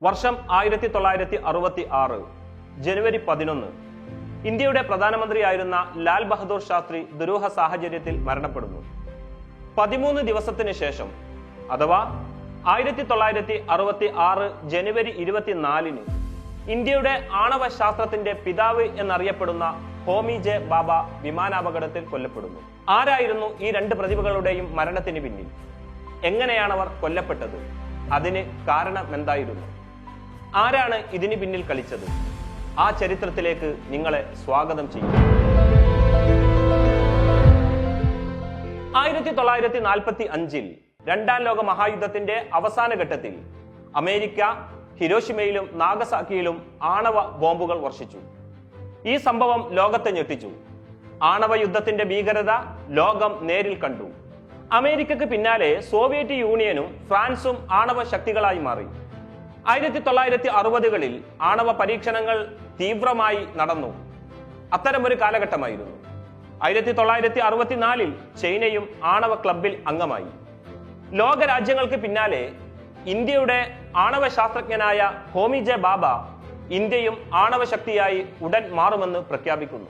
വർഷം 1966 ജനുവരി 11 ഇന്ത്യയുടെ പ്രധാനമന്ത്രിയായിരുന്ന ലാൽ ബഹദൂർ ശാസ്ത്രി ദുരൂഹ സാഹചര്യത്തിൽ മരണപ്പെടുന്നു. 13 ദിവസത്തിന് ശേഷം അഥവാ 1966 ജനുവരി 24 ഇന്ത്യയുടെ ആണവ ശാസ്ത്രത്തിന്റെ പിതാവ് എന്നറിയപ്പെടുന്ന ഹോമി ജെ ബാബ വിമാനാപകടത്തിൽ കൊല്ലപ്പെടുന്നു. ആരായിരുന്നു ഈ രണ്ട് പ്രതിഭകളുടെയും മരണത്തിന് പിന്നിൽ? എങ്ങനെയാണവർ കൊല്ലപ്പെട്ടത്? അതിന് കാരണം എന്തായിരുന്നു? ആരാണ് ഇതിന് പിന്നിൽ കളിച്ചത്? ആ ചരിത്രത്തിലേക്ക് നിങ്ങളെ സ്വാഗതം ചെയ്യും. 1945 രണ്ടാം ലോക മഹായുദ്ധത്തിന്റെ അവസാന ഘട്ടത്തിൽ അമേരിക്ക ഹിരോഷിമയിലും നാഗസാക്കിയിലും ആണവ ബോംബുകൾ വർഷിച്ചു. ഈ സംഭവം ലോകത്തെ ഞെട്ടിച്ചു. ആണവ യുദ്ധത്തിന്റെ ഭീകരത ലോകം നേരിൽ കണ്ടു. അമേരിക്കക്ക് പിന്നാലെ സോവിയറ്റ് യൂണിയനും ഫ്രാൻസും ആണവ ശക്തികളായി മാറി. 1960കളിൽ ആണവ പരീക്ഷണങ്ങൾ തീവ്രമായി നടന്നു. അത്തരമൊരു കാലഘട്ടമായിരുന്നു. 1964 ചൈനയും ആണവ ക്ലബിൽ അംഗമായി. ലോകരാജ്യങ്ങൾക്ക് പിന്നാലെ ഇന്ത്യയുടെ ആണവ ശാസ്ത്രജ്ഞനായ ഹോമി ജെ ബാബ ഇന്ത്യയും ആണവ ശക്തിയായി ഉടൻ മാറുമെന്ന് പ്രഖ്യാപിക്കുന്നു.